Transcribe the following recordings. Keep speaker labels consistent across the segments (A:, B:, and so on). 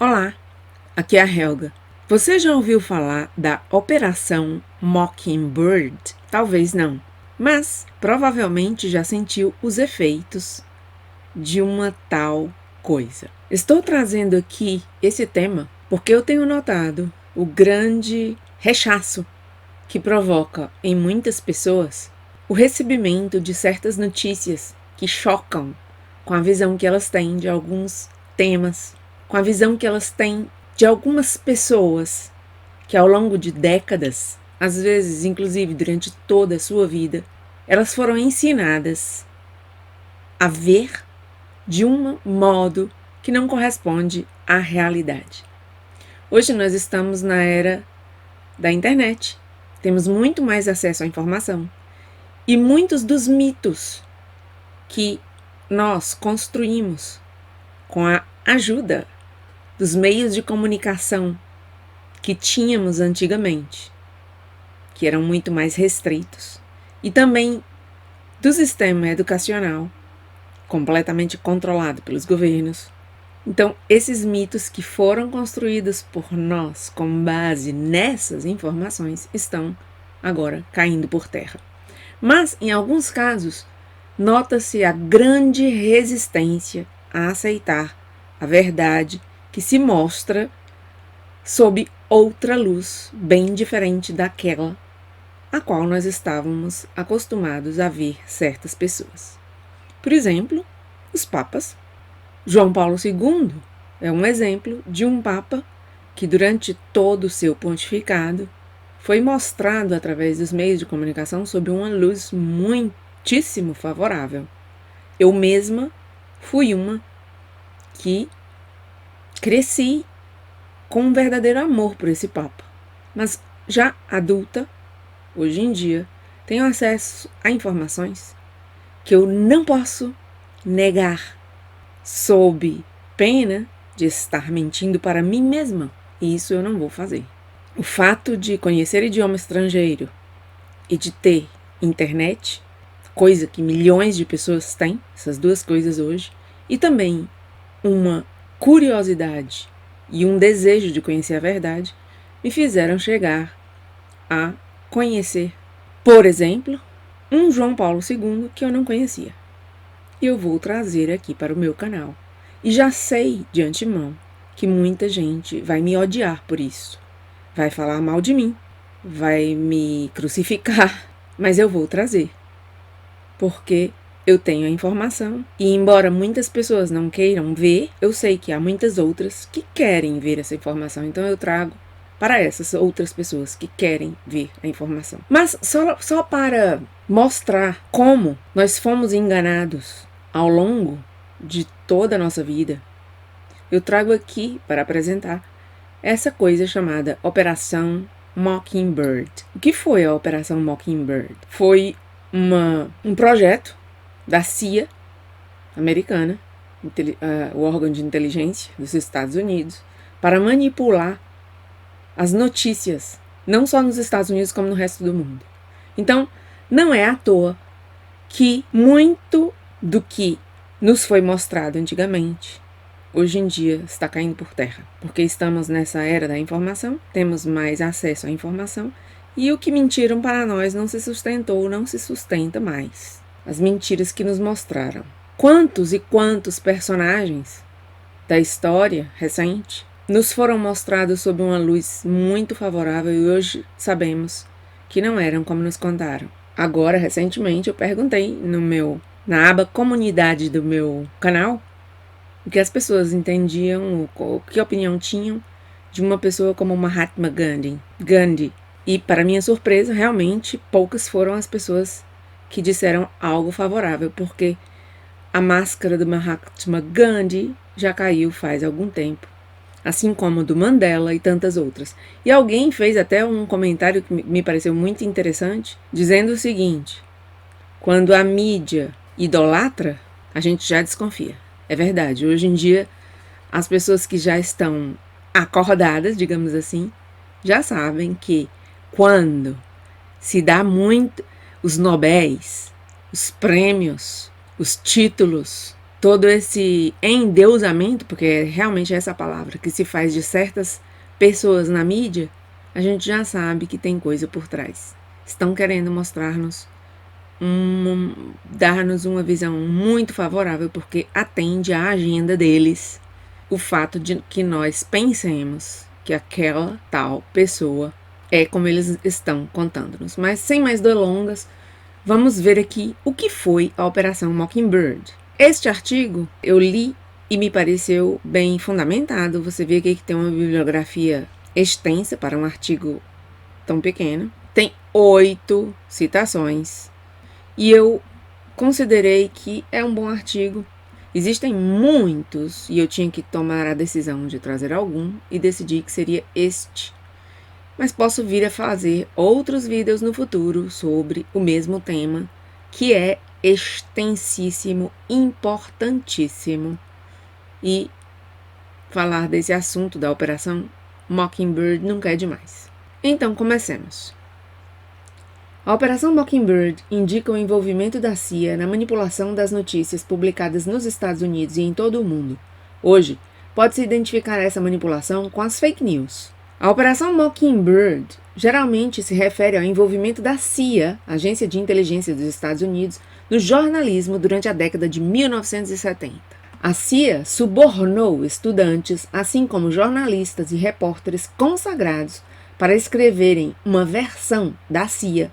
A: Olá, aqui é a Helga. Você já ouviu falar da Operação Mockingbird? Talvez não, mas provavelmente já sentiu os efeitos de uma tal coisa. Estou trazendo aqui esse tema porque eu tenho notado o grande rechaço que provoca em muitas pessoas o recebimento de certas notícias que chocam com a visão que elas têm de alguns temas, com a visão que elas têm de algumas pessoas que ao longo de décadas, às vezes inclusive durante toda a sua vida, elas foram ensinadas a ver de um modo que não corresponde à realidade. Hoje nós estamos na era da internet, temos muito mais acesso à informação e muitos dos mitos que nós construímos com a ajuda dos meios de comunicação que tínhamos antigamente, que eram muito mais restritos, e também do sistema educacional, completamente controlado pelos governos. Então, esses mitos que foram construídos por nós com base nessas informações estão agora caindo por terra. Mas, em alguns casos, nota-se a grande resistência a aceitar a verdade que se mostra sob outra luz, bem diferente daquela a qual nós estávamos acostumados a ver certas pessoas. Por exemplo, os papas. João Paulo II é um exemplo de um papa que durante todo o seu pontificado foi mostrado através dos meios de comunicação sob uma luz muitíssimo favorável. Eu mesma fui uma que cresci com um verdadeiro amor por esse papa, mas já adulta, hoje em dia, tenho acesso a informações que eu não posso negar, sob pena de estar mentindo para mim mesma, e isso eu não vou fazer. O fato de conhecer idioma estrangeiro e de ter internet, coisa que milhões de pessoas têm, essas duas coisas hoje, e também uma curiosidade e um desejo de conhecer a verdade, me fizeram chegar a conhecer, por exemplo, um João Paulo II que eu não conhecia. E eu vou trazer aqui para o meu canal. E já sei de antemão que muita gente vai me odiar por isso. Vai falar mal de mim, vai me crucificar, mas eu vou trazer. Porque eu tenho a informação e, embora muitas pessoas não queiram ver, eu sei que há muitas outras que querem ver essa informação. Então eu trago para essas outras pessoas que querem ver a informação. Mas só para mostrar como nós fomos enganados ao longo de toda a nossa vida, eu trago aqui para apresentar essa coisa chamada Operação Mockingbird. O que foi a Operação Mockingbird? Foi um projeto da CIA americana, o órgão de inteligência dos Estados Unidos, para manipular as notícias, não só nos Estados Unidos como no resto do mundo. Então, não é à toa que muito do que nos foi mostrado antigamente, hoje em dia está caindo por terra, porque estamos nessa era da informação, temos mais acesso à informação, e o que mentiram para nós não se sustentou, não se sustenta mais. As mentiras que nos mostraram. Quantos e quantos personagens da história recente nos foram mostrados sob uma luz muito favorável e hoje sabemos que não eram como nos contaram. Agora, recentemente, eu perguntei na aba comunidade do meu canal o que as pessoas entendiam, que opinião tinham de uma pessoa como Mahatma Gandhi. E, para minha surpresa, realmente poucas foram as pessoas que disseram algo favorável, porque a máscara do Mahatma Gandhi já caiu faz algum tempo, assim como do Mandela e tantas outras. E alguém fez até um comentário que me pareceu muito interessante, dizendo o seguinte: quando a mídia idolatra, a gente já desconfia. É verdade, hoje em dia as pessoas que já estão acordadas, digamos assim, já sabem que quando se dá muito os nobéis, os prêmios, os títulos todo esse endeusamento, porque é realmente essa palavra que se faz de certas pessoas na mídia, a gente já sabe que tem coisa por trás. Estão querendo mostrar-nos, dar-nos uma visão muito favorável, porque atende à agenda deles o fato de que nós pensemos que aquela tal pessoa é como eles estão contando-nos. Mas sem mais delongas, vamos ver aqui o que foi a Operação Mockingbird. Este artigo eu li e me pareceu bem fundamentado. Você vê aqui que tem uma bibliografia extensa para um artigo tão pequeno. Tem 8 citações e eu considerei que é um bom artigo. Existem muitos e eu tinha que tomar a decisão de trazer algum e decidi que seria este. Mas posso vir a fazer outros vídeos no futuro sobre o mesmo tema, que é extensíssimo, importantíssimo, e falar desse assunto da Operação Mockingbird nunca é demais. Então, comecemos. A Operação Mockingbird indica o envolvimento da CIA na manipulação das notícias publicadas nos Estados Unidos e em todo o mundo. Hoje, pode-se identificar essa manipulação com as fake news. A Operação Mockingbird geralmente se refere ao envolvimento da CIA, Agência de Inteligência dos Estados Unidos, no jornalismo durante a década de 1970. A CIA subornou estudantes, assim como jornalistas e repórteres consagrados, para escreverem uma versão da CIA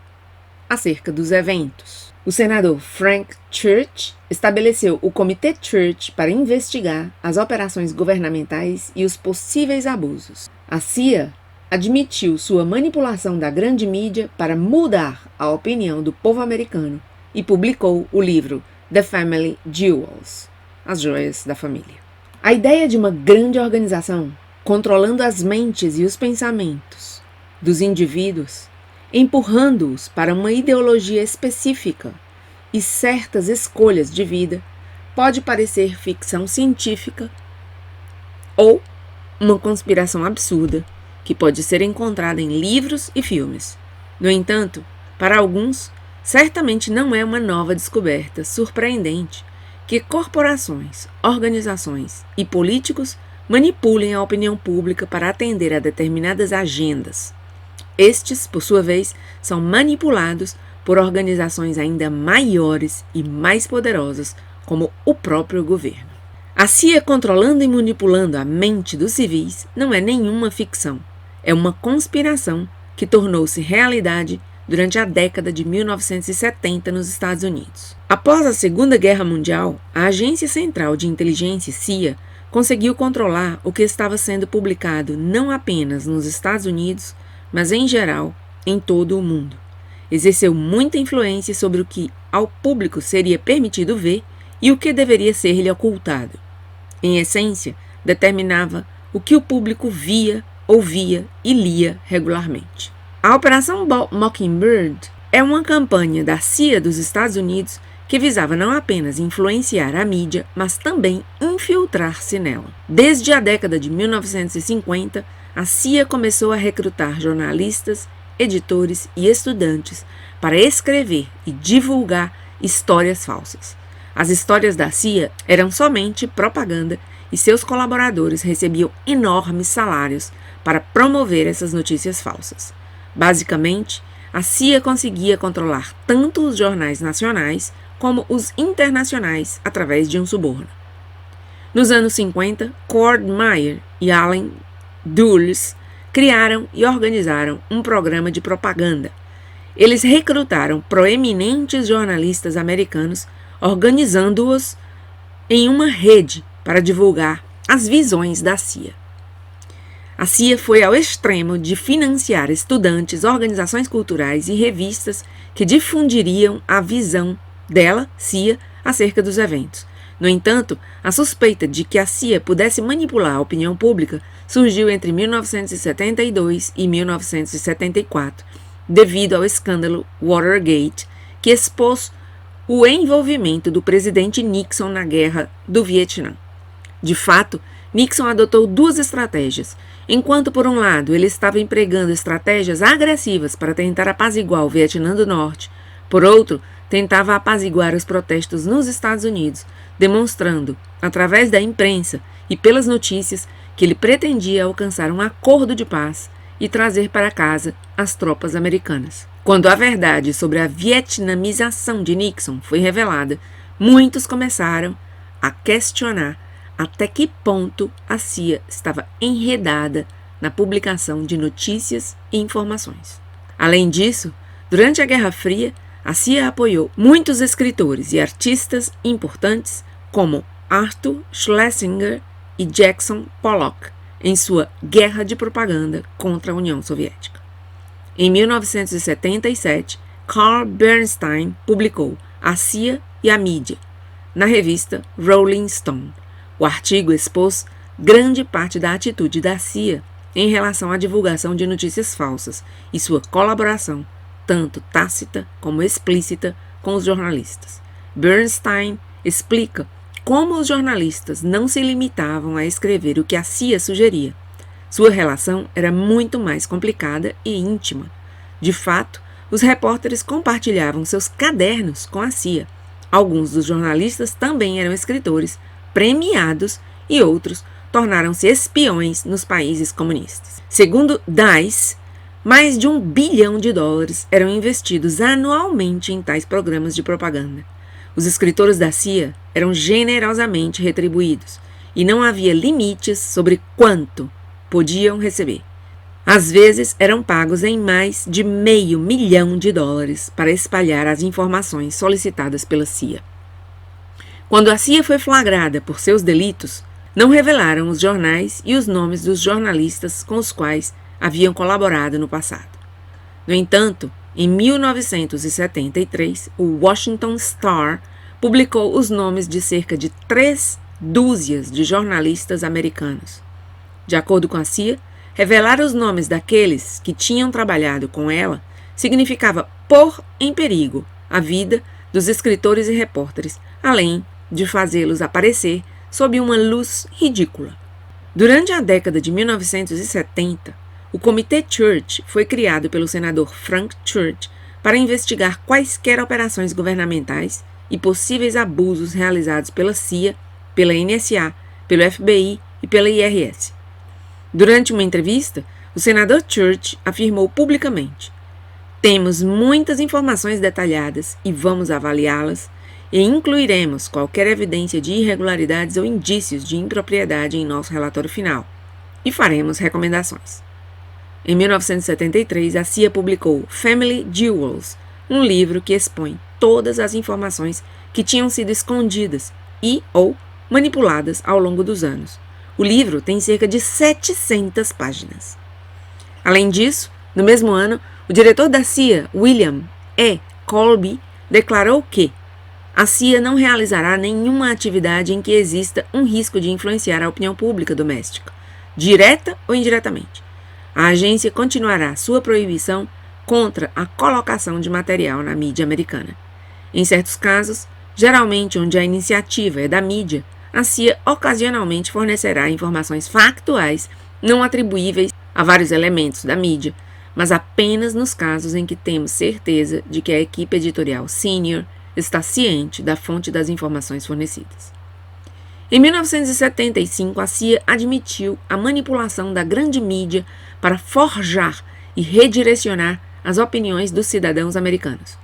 A: acerca dos eventos. O senador Frank Church estabeleceu o Comitê Church para investigar as operações governamentais e os possíveis abusos. A CIA admitiu sua manipulação da grande mídia para mudar a opinião do povo americano e publicou o livro The Family Jewels, As Joias da Família. A ideia de uma grande organização controlando as mentes e os pensamentos dos indivíduos, empurrando-os para uma ideologia específica e certas escolhas de vida, pode parecer ficção científica ou uma conspiração absurda que pode ser encontrada em livros e filmes. No entanto, para alguns, certamente não é uma nova descoberta surpreendente que corporações, organizações e políticos manipulem a opinião pública para atender a determinadas agendas. Estes, por sua vez, são manipulados por organizações ainda maiores e mais poderosas, como o próprio governo. A CIA controlando e manipulando a mente dos civis não é nenhuma ficção. É uma conspiração que tornou-se realidade durante a década de 1970 nos Estados Unidos. Após a Segunda Guerra Mundial, a Agência Central de Inteligência, CIA, conseguiu controlar o que estava sendo publicado não apenas nos Estados Unidos, mas em geral, em todo o mundo. Exerceu muita influência sobre o que ao público seria permitido ver e o que deveria ser-lhe ocultado. Em essência, determinava o que o público via, ouvia e lia regularmente. A Operação Mockingbird é uma campanha da CIA dos Estados Unidos que visava não apenas influenciar a mídia, mas também infiltrar-se nela. Desde a década de 1950, a CIA começou a recrutar jornalistas, editores e estudantes para escrever e divulgar histórias falsas. As histórias da CIA eram somente propaganda e seus colaboradores recebiam enormes salários para promover essas notícias falsas. Basicamente, a CIA conseguia controlar tanto os jornais nacionais como os internacionais através de um suborno. Nos anos 50, Cord Meyer e Allen Dulles criaram e organizaram um programa de propaganda. Eles recrutaram proeminentes jornalistas americanos, organizando-os em uma rede para divulgar as visões da CIA. A CIA foi ao extremo de financiar estudantes, organizações culturais e revistas que difundiriam a visão dela, CIA, acerca dos eventos. No entanto, a suspeita de que a CIA pudesse manipular a opinião pública surgiu entre 1972 e 1974, devido ao escândalo Watergate, que expôs o envolvimento do presidente Nixon na Guerra do Vietnã. De fato, Nixon adotou duas estratégias. Enquanto, por um lado, ele estava empregando estratégias agressivas para tentar apaziguar o Vietnã do Norte, por outro, tentava apaziguar os protestos nos Estados Unidos, demonstrando, através da imprensa e pelas notícias, que ele pretendia alcançar um acordo de paz e trazer para casa as tropas americanas. Quando a verdade sobre a vietnamização de Nixon foi revelada, muitos começaram a questionar até que ponto a CIA estava enredada na publicação de notícias e informações. Além disso, durante a Guerra Fria, a CIA apoiou muitos escritores e artistas importantes como Arthur Schlesinger e Jackson Pollock em sua guerra de propaganda contra a União Soviética. Em 1977, Carl Bernstein publicou A CIA e a Mídia, na revista Rolling Stone. O artigo expôs grande parte da atitude da CIA em relação à divulgação de notícias falsas e sua colaboração, tanto tácita como explícita, com os jornalistas. Bernstein explica como os jornalistas não se limitavam a escrever o que a CIA sugeria. Sua relação era muito mais complicada e íntima. De fato, os repórteres compartilhavam seus cadernos com a CIA. Alguns dos jornalistas também eram escritores premiados e outros tornaram-se espiões nos países comunistas. Segundo Dice, mais de $1 bilhão eram investidos anualmente em tais programas de propaganda. Os escritores da CIA eram generosamente retribuídos e não havia limites sobre quanto podiam receber. Às vezes eram pagos em mais de $500 mil para espalhar as informações solicitadas pela CIA. Quando a CIA foi flagrada por seus delitos, não revelaram os jornais e os nomes dos jornalistas com os quais haviam colaborado no passado. No entanto, em 1973, o Washington Star publicou os nomes de cerca de 3 dúzias de jornalistas americanos. De acordo com a CIA, revelar os nomes daqueles que tinham trabalhado com ela significava pôr em perigo a vida dos escritores e repórteres, além de fazê-los aparecer sob uma luz ridícula. Durante a década de 1970, o Comitê Church foi criado pelo senador Frank Church para investigar quaisquer operações governamentais e possíveis abusos realizados pela CIA, pela NSA, pelo FBI e pela IRS. Durante uma entrevista, o senador Church afirmou publicamente: "Temos muitas informações detalhadas e vamos avaliá-las e incluiremos qualquer evidência de irregularidades ou indícios de impropriedade em nosso relatório final e faremos recomendações." Em 1973, a CIA publicou Family Jewels, um livro que expõe todas as informações que tinham sido escondidas e ou manipuladas ao longo dos anos. O livro tem cerca de 700 páginas. Além disso, no mesmo ano, o diretor da CIA, William E. Colby, declarou que a CIA não realizará nenhuma atividade em que exista um risco de influenciar a opinião pública doméstica, direta ou indiretamente. A agência continuará sua proibição contra a colocação de material na mídia americana. Em certos casos, geralmente onde a iniciativa é da mídia, a CIA ocasionalmente fornecerá informações factuais não atribuíveis a vários elementos da mídia, mas apenas nos casos em que temos certeza de que a equipe editorial sênior está ciente da fonte das informações fornecidas. Em 1975, a CIA admitiu a manipulação da grande mídia para forjar e redirecionar as opiniões dos cidadãos americanos.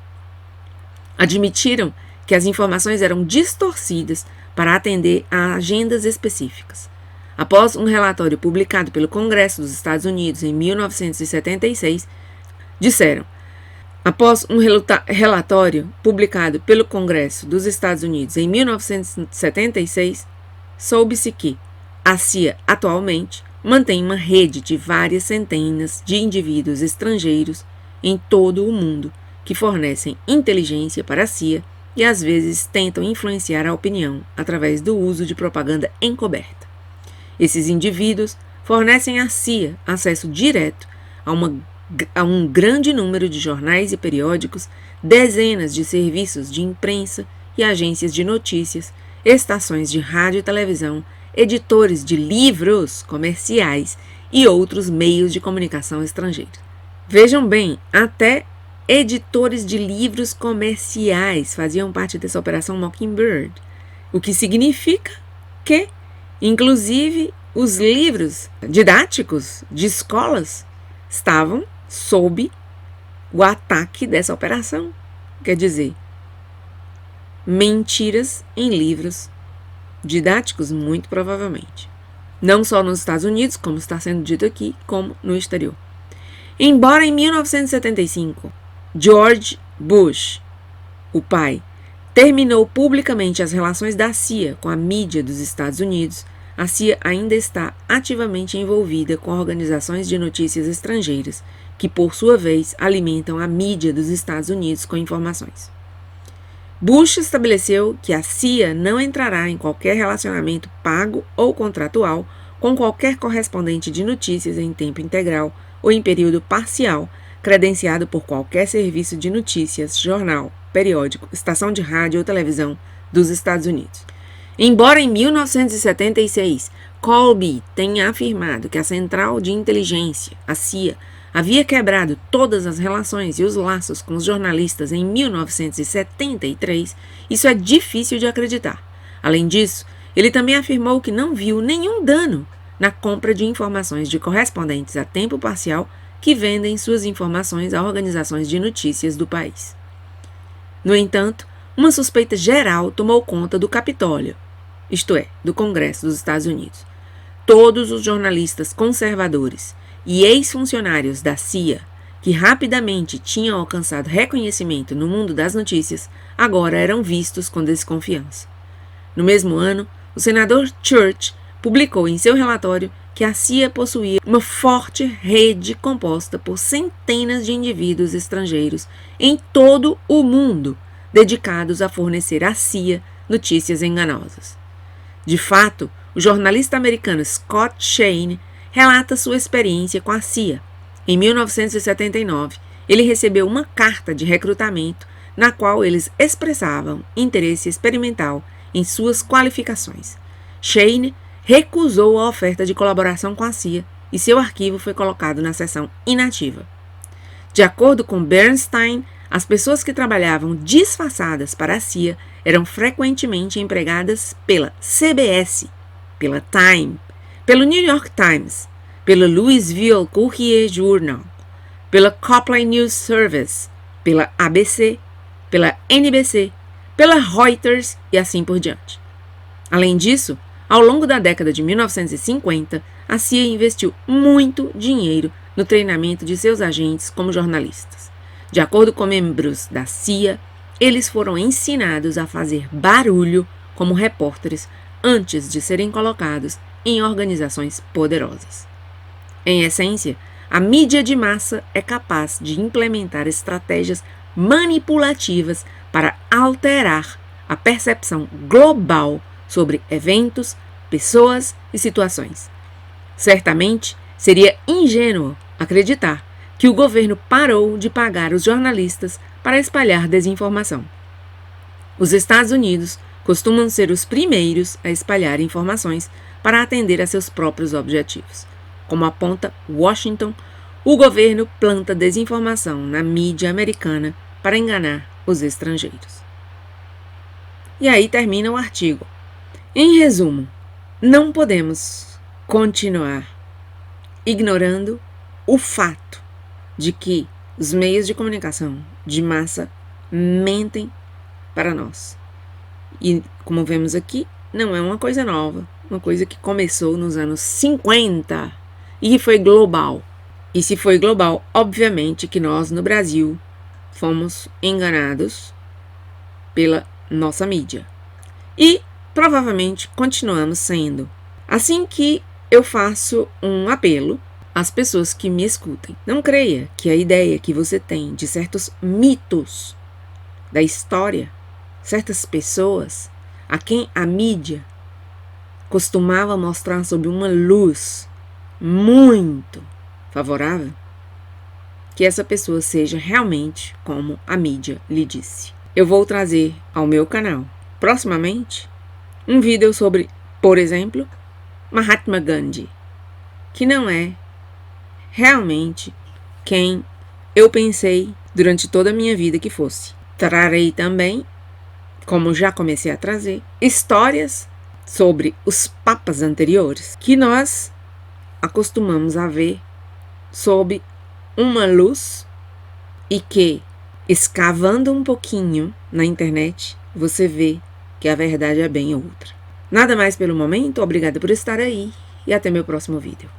A: Admitiram que as informações eram distorcidas para atender a agendas específicas. Após um relatório publicado pelo Congresso dos Estados Unidos em 1976, disseram: após um relatório publicado pelo Congresso dos Estados Unidos em 1976, soube-se que a CIA atualmente mantém uma rede de várias centenas de indivíduos estrangeiros em todo o mundo que fornecem inteligência para a CIA e às vezes tentam influenciar a opinião através do uso de propaganda encoberta. Esses indivíduos fornecem à CIA acesso direto a um grande número de jornais e periódicos, dezenas de serviços de imprensa e agências de notícias, estações de rádio e televisão, editores de livros comerciais e outros meios de comunicação estrangeiros. Vejam bem, até editores de livros comerciais faziam parte dessa operação Mockingbird, o que significa que, inclusive, os livros didáticos de escolas estavam sob o ataque dessa operação. Quer dizer, mentiras em livros didáticos, muito provavelmente. Não só nos Estados Unidos, como está sendo dito aqui, como no exterior. Embora em 1975, George Bush, o pai, terminou publicamente as relações da CIA com a mídia dos Estados Unidos, a CIA ainda está ativamente envolvida com organizações de notícias estrangeiras, que, por sua vez, alimentam a mídia dos Estados Unidos com informações. Bush estabeleceu que a CIA não entrará em qualquer relacionamento pago ou contratual com qualquer correspondente de notícias em tempo integral ou em período parcial, credenciado por qualquer serviço de notícias, jornal, periódico, estação de rádio ou televisão dos Estados Unidos. Embora em 1976 Colby tenha afirmado que a Central de Inteligência, a CIA, havia quebrado todas as relações e os laços com os jornalistas em 1973, isso é difícil de acreditar. Além disso, ele também afirmou que não viu nenhum dano na compra de informações de correspondentes a tempo parcial que vendem suas informações a organizações de notícias do país. No entanto, uma suspeita geral tomou conta do Capitólio, isto é, do Congresso dos Estados Unidos. Todos os jornalistas conservadores e ex-funcionários da CIA, que rapidamente tinham alcançado reconhecimento no mundo das notícias, agora eram vistos com desconfiança. No mesmo ano, o senador Church publicou em seu relatório que a CIA possuía uma forte rede composta por centenas de indivíduos estrangeiros em todo o mundo, dedicados a fornecer à CIA notícias enganosas. De fato, o jornalista americano Scott Shane relata sua experiência com a CIA. Em 1979, ele recebeu uma carta de recrutamento na qual eles expressavam interesse experimental em suas qualificações. Shane recusou a oferta de colaboração com a CIA e seu arquivo foi colocado na seção inativa. De acordo com Bernstein, as pessoas que trabalhavam disfarçadas para a CIA eram frequentemente empregadas pela CBS, pela Time, pelo New York Times, pelo Louisville Courier Journal, pela Copley News Service, pela ABC, pela NBC, pela Reuters e assim por diante. Além disso, ao longo da década de 1950, a CIA investiu muito dinheiro no treinamento de seus agentes como jornalistas. De acordo com membros da CIA, eles foram ensinados a fazer barulho como repórteres antes de serem colocados em organizações poderosas. Em essência, a mídia de massa é capaz de implementar estratégias manipulativas para alterar a percepção global sobre eventos, pessoas e situações. Certamente, seria ingênuo acreditar que o governo parou de pagar os jornalistas para espalhar desinformação. Os Estados Unidos costumam ser os primeiros a espalhar informações para atender a seus próprios objetivos. Como aponta Washington, o governo planta desinformação na mídia americana para enganar os estrangeiros. E aí termina o artigo. Em resumo, não podemos continuar ignorando o fato de que os meios de comunicação de massa mentem para nós. E, como vemos aqui, não é uma coisa nova, uma coisa que começou nos anos 50 e foi global. E se foi global, obviamente que nós, no Brasil, fomos enganados pela nossa mídia. E, provavelmente, continuamos sendo. Assim que eu faço um apelo às pessoas que me escutem. Não creia que a ideia que você tem de certos mitos da história, certas pessoas a quem a mídia costumava mostrar sob uma luz muito favorável, que essa pessoa seja realmente como a mídia lhe disse. Eu vou trazer ao meu canal, proximamente, um vídeo sobre, por exemplo, Mahatma Gandhi, que não é realmente quem eu pensei durante toda a minha vida que fosse. Trarei também, como já comecei a trazer, histórias sobre os papas anteriores que nós acostumamos a ver sob uma luz e que, escavando um pouquinho na internet, você vê que a verdade é bem outra. Nada mais pelo momento, obrigada por estar aí e até meu próximo vídeo.